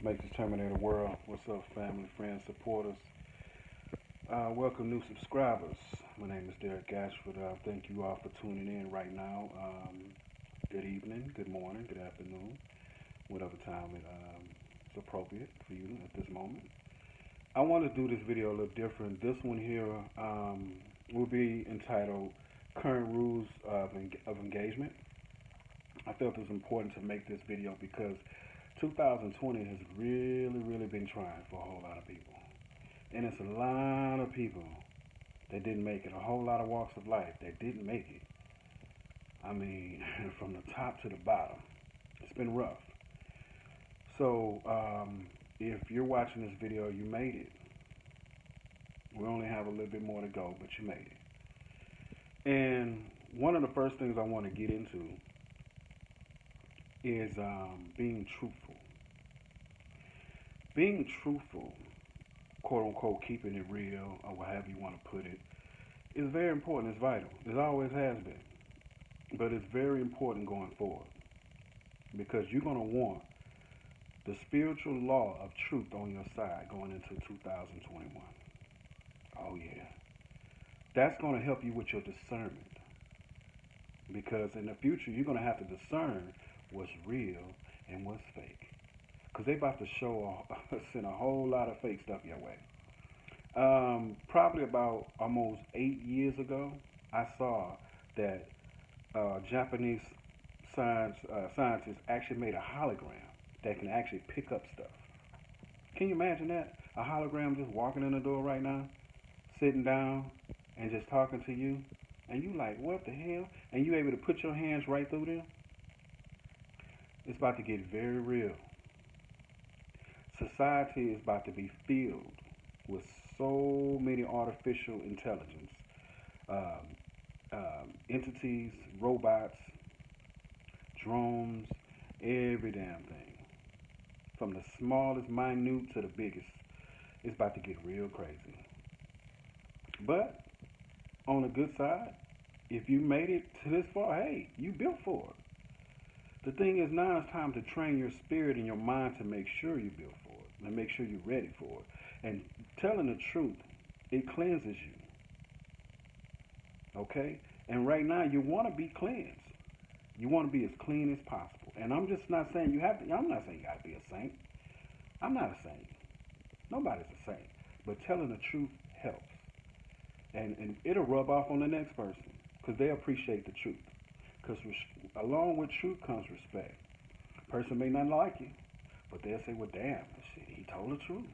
Make this Terminator world. What's up, family, friends, supporters? Welcome, new subscribers. My name is Derek Ashford. Thank you all for tuning in right now. Good evening, good morning, good afternoon, whatever time it's appropriate for you at this moment. I want to do this video a little different. This one here will be entitled Current Rules of Engagement. I felt it was important to make this video because 2020 has really been trying for a whole lot of people. And it's a lot of people that didn't make it, a whole lot of walks of life that didn't make it. I mean, from the top to the bottom. It's been rough. So, if you're watching this video, you made it. We only have a little bit more to go, but you made it. And one of the first things I want to get into is being truthful. Being truthful, quote unquote, keeping it real, or however you want to put it, is very important. It's vital. It always has been. But it's very important going forward because you're going to want the spiritual law of truth on your side going into 2021. Oh, yeah. That's going to help you with your discernment because in the future, you're going to have to discern what's real and what's fake. Because they about to send a whole lot of fake stuff your way. Probably about almost 8 years ago, I saw that Japanese scientists actually made a hologram that can actually pick up stuff. Can you imagine that? A hologram just walking in the door right now, sitting down, and just talking to you, and you like, what the hell? And you able to put your hands right through them? It's about to get very real. Society is about to be filled with so many artificial intelligence entities, robots, drones, every damn thing. From the smallest minute to the biggest. It's about to get real crazy. But on the good side, if you made it to this far, hey, you built for it. The thing is now it's time to train your spirit and your mind to make sure you built for it and make sure you're ready for it. And telling the truth, it cleanses you. Okay? And right now you want to be cleansed. You want to be as clean as possible. And I'm just not saying you have to, I'm not saying you got to be a saint. I'm not a saint. Nobody's a saint. But telling the truth helps. And it'll rub off on the next person because they appreciate the truth. Because along with truth comes respect. A person may not like you, but they'll say, well, damn, shit, he told the truth.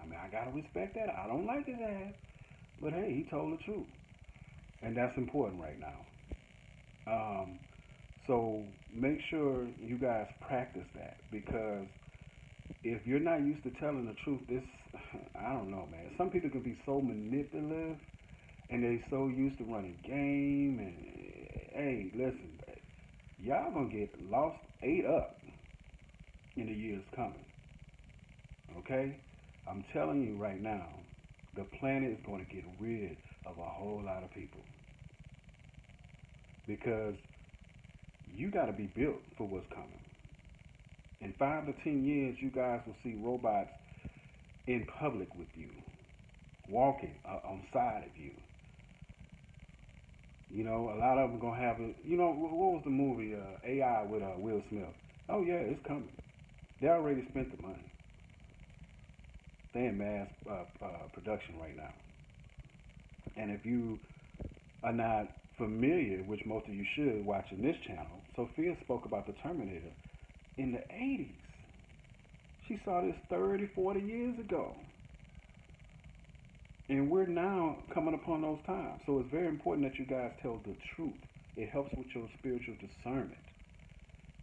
I mean, I got to respect that. I don't like his ass. But hey, he told the truth. And that's important right now. So make sure you guys practice that because if you're not used to telling the truth, this, I don't know, man. Some people can be so manipulative and they so used to running game and hey, listen, y'all gonna get lost, ate up in the years coming. Okay? I'm telling you right now, the planet is going to get rid of a whole lot of people because you got to be built for what's coming. In 5 to 10 years, you guys will see robots in public with you, walking on side of you. You know, a lot of them gonna have it. You know, what was the movie AI with Will Smith? Oh yeah, it's coming. They already spent the money. They in mass production right now. And if you are not familiar, which most of you should, watching this channel, Sophia spoke about the Terminator in the 80s. She saw this 30, 40 years ago. And we're now coming upon those times. So it's very important that you guys tell the truth. It helps with your spiritual discernment.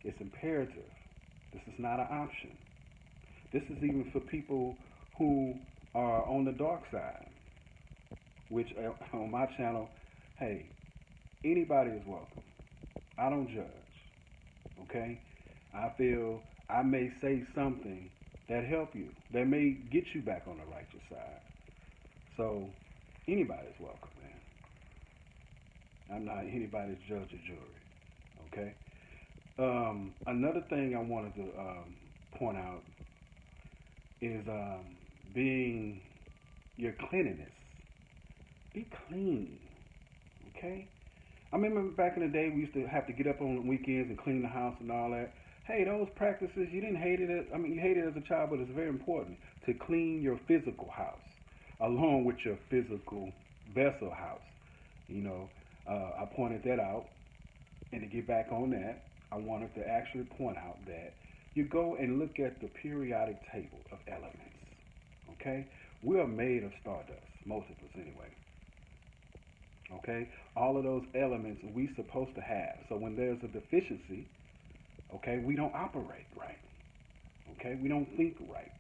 It's imperative. This is not an option. This is even for people who are on the dark side, which on my channel, hey, anybody is welcome. I don't judge, okay? I feel I may say something that help you, that may get you back on the righteous side. So anybody's welcome, man. I'm not anybody's judge or jury, okay? Another thing I wanted to point out is being your cleanliness. Be clean, okay? I remember back in the day we used to have to get up on weekends and clean the house and all that. Hey, those practices you didn't hate it. I mean, you hated it as a child, but it's very important to clean your physical house along with your physical vessel house. You know, I pointed that out, and to get back on that, I wanted to actually point out that you go and look at the periodic table of elements. Okay, we are made of stardust, most of us anyway. Okay, all of those elements we supposed to have. So when there's a deficiency, okay, we don't operate right. Okay, we don't think right.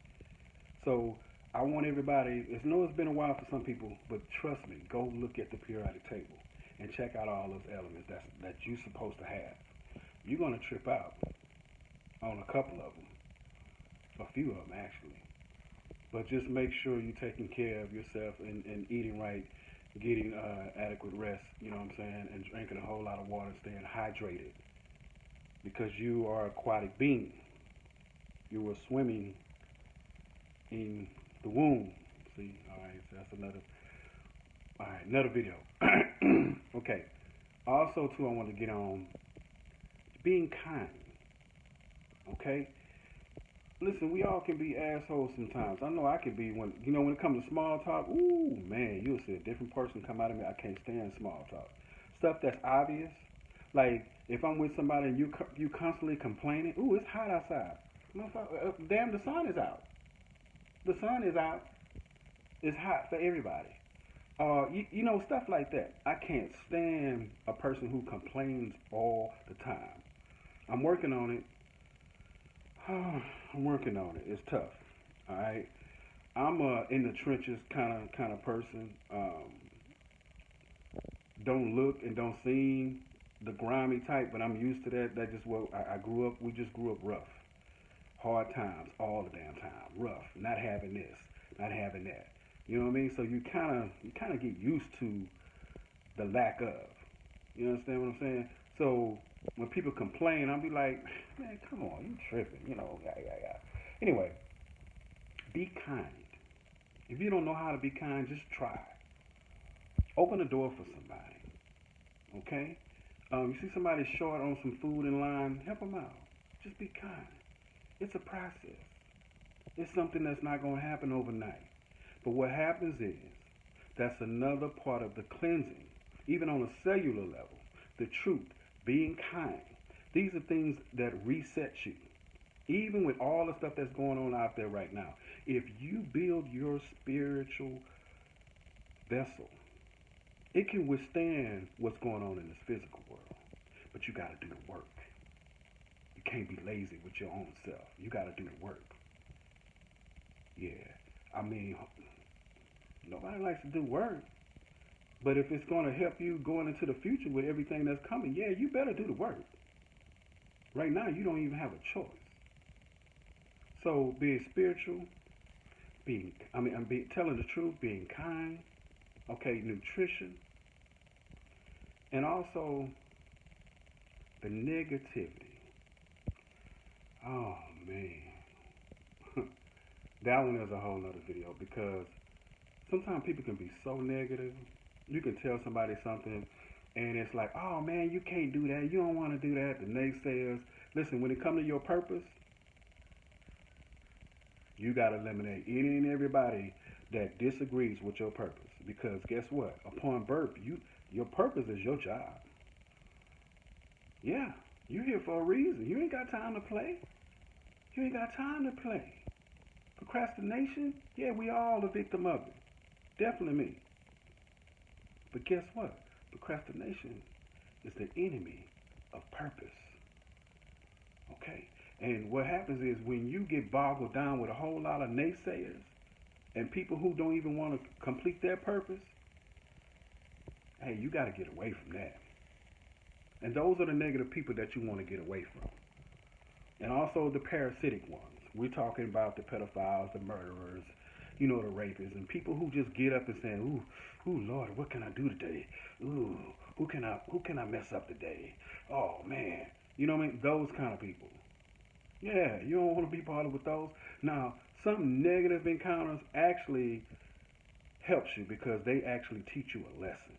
So I want everybody. I know it's been a while for some people, but trust me, go look at the periodic table and check out all those elements that you're supposed to have. You're gonna trip out on a couple of them, a few of them actually. But just make sure you're taking care of yourself and eating right, getting adequate rest. You know what I'm saying, and drinking a whole lot of water, staying hydrated because you are an aquatic being. You were swimming in the womb. See, all right, so that's another. All right, another video. Okay. Also, too, I want to get on being kind. Okay. Listen, we all can be assholes sometimes. I know I can be when it comes to small talk. Ooh, man, you'll see a different person come out of me. I can't stand small talk. Stuff that's obvious. Like if I'm with somebody and you constantly complaining. Ooh, it's hot outside. Damn, the sun is out. The sun is out. It's hot for everybody. You know, stuff like that. I can't stand a person who complains all the time. I'm working on it. I'm working on it. It's tough. All right. I'm a in the trenches kind of person. Don't look and don't seem the grimy type, but I'm used to that. That's just what I grew up. We just grew up rough, hard times all the damn time. Rough. Not having this, not having that. You know what I mean? So you kind of get used to the lack of. You understand what I'm saying? So when people complain, I'll be like, man, come on, you tripping? You know, yeah, yeah, yeah. Anyway, be kind. If you don't know how to be kind, just try. Open the door for somebody. Okay? You see somebody short on some food in line, help them out. Just be kind. It's a process. It's something that's not going to happen overnight. But what happens is that's another part of the cleansing, even on a cellular level. The truth, being kind. These are things that reset you. Even with all the stuff that's going on out there right now, if you build your spiritual vessel, it can withstand what's going on in this physical world. But you got to do the work. You can't be lazy with your own self. You got to do the work. Yeah. I mean, nobody likes to do work. But if it's going to help you going into the future with everything that's coming, yeah, you better do the work. Right now, you don't even have a choice. So, being spiritual, telling the truth, being kind, okay, nutrition, and also the negativity. Oh man, that one is a whole nother video because sometimes people can be so negative. You can tell somebody something, and it's like, oh man, you can't do that. You don't want to do that. The naysayers. Listen, when it comes to your purpose, you got to eliminate any and everybody that disagrees with your purpose. Because guess what? Upon birth, your purpose is your job. Yeah, you're here for a reason. You ain't got time to play. You ain't got time to play. Procrastination, yeah, we all a victim of it. Definitely me. But guess what? Procrastination is the enemy of purpose. Okay? And what happens is when you get boggled down with a whole lot of naysayers and people who don't even want to complete their purpose, hey, you got to get away from that. And those are the negative people that you want to get away from. And also the parasitic ones. We're talking about the pedophiles, the murderers, you know, the rapists, and people who just get up and say, ooh, Lord, what can I do today? Ooh, who can I mess up today? Oh man, you know what I mean? Those kind of people. Yeah, you don't want to be bothered with those. Now, some negative encounters actually helps you because they actually teach you a lesson.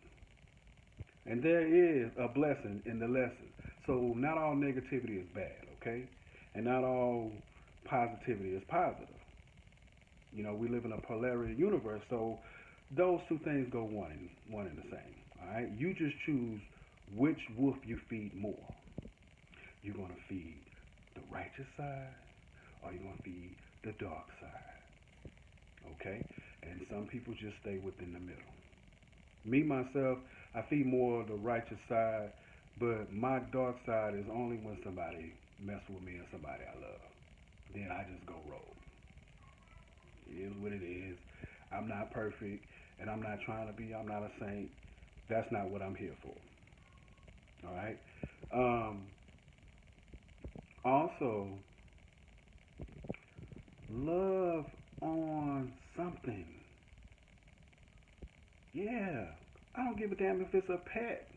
And there is a blessing in the lesson. So not all negativity is bad, okay? And not all positivity is positive. You know, we live in a polarity universe, so those two things go one and the same. All right, you just choose which wolf you feed more. You're gonna feed the righteous side, or you're gonna feed the dark side. Okay, and some people just stay within the middle. Me myself, I feed more the righteous side, but my dark side is only when somebody mess with me and somebody I love. Then I just go rogue. It is what it is. I'm not perfect, and I'm not trying to be. I'm not a saint. That's not what I'm here for. All right. Um, Also, love on something. Yeah. I don't give a damn if it's a pet.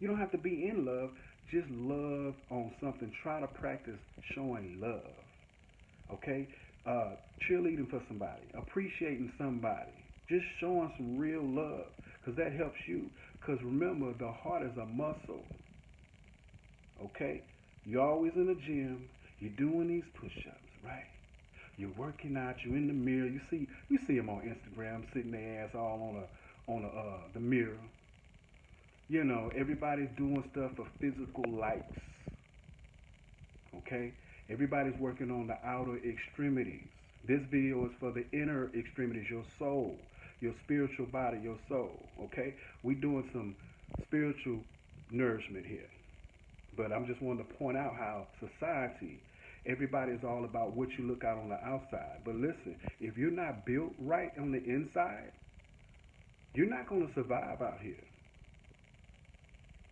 You don't have to be in love. Just love on something. Try to practice showing love. Okay? Cheerleading for somebody. Appreciating somebody. Just showing some real love. Because that helps you. Because remember, the heart is a muscle. Okay? You're always in the gym. You're doing these push-ups, right? You're working out. You're in the mirror. You see them on Instagram sitting their ass all on the mirror. You know, everybody's doing stuff for physical likes. Okay, everybody's working on the outer extremities. This video is for the inner extremities, your soul, your spiritual body, your soul. Okay, we doing some spiritual nourishment here. But I'm just wanting to point out how society, everybody is all about what you look out on the outside. But listen, if you're not built right on the inside, you're not going to survive out here.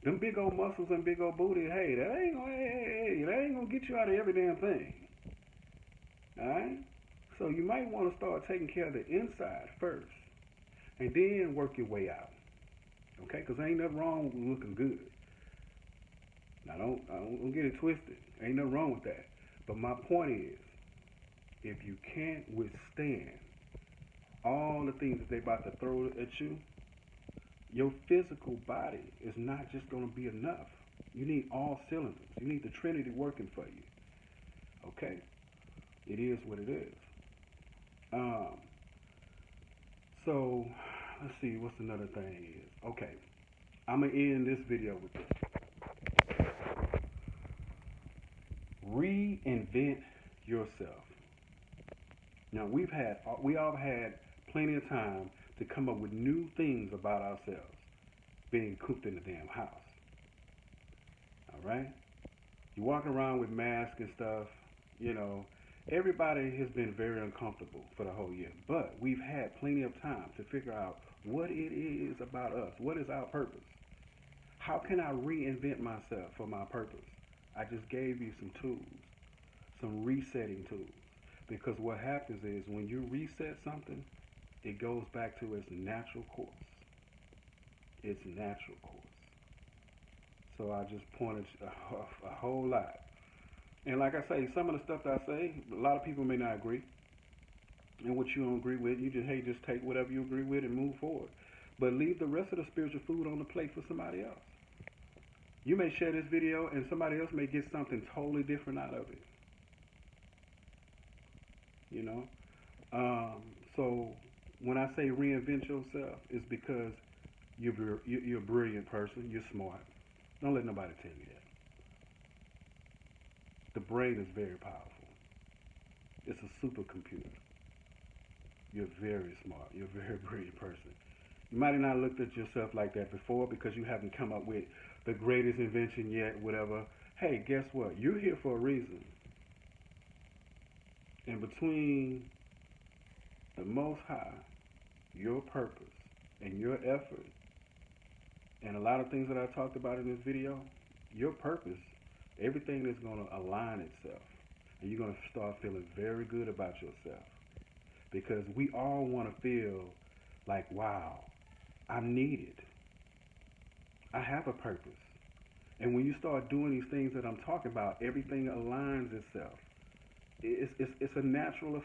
Them big old muscles and big old booty, hey, that ain't gonna get you out of every damn thing. All right. So you might want to start taking care of the inside first, and then work your way out. Okay? Because ain't nothing wrong with looking good. Now don't get it twisted. Ain't nothing wrong with that. But my point is, if you can't withstand all the things that they about to throw at you, your physical body is not just going to be enough. You need all cylinders. You need the Trinity working for you. Okay? It is what it is. Um, so let's see what's another thing is. Okay, I'm gonna end this video with this. Reinvent yourself. Now we all had plenty of time to come up with new things about ourselves, being cooped in the damn house. All right, you walk around with masks and stuff. You know, everybody has been very uncomfortable for the whole year, but we've had plenty of time to figure out what it is about us. What is our purpose? How can I reinvent myself for my purpose? I just gave you some tools, some resetting tools. Because what happens is when you reset something, it goes back to its natural course. Its natural course. So I just pointed a whole lot. And like I say, some of the stuff that I say, a lot of people may not agree. And what you don't agree with, you just, hey, just take whatever you agree with and move forward. But leave the rest of the spiritual food on the plate for somebody else. You may share this video and somebody else may get something totally different out of it. You know? So when I say reinvent yourself, it's because you're a brilliant person. You're smart. Don't let nobody tell you that. The brain is very powerful. It's a supercomputer. You're very smart. You're a very brilliant person. You might have not looked at yourself like that before because you haven't come up with the greatest invention yet, whatever. Hey, guess what? You're here for a reason. And between the Most High, your purpose, and your effort, and a lot of things that I talked about in this video, your purpose, everything is going to align itself. And you're going to start feeling very good about yourself. Because we all want to feel like, wow, I'm needed. I have a purpose. And when you start doing these things that I'm talking about, everything aligns itself. it's a natural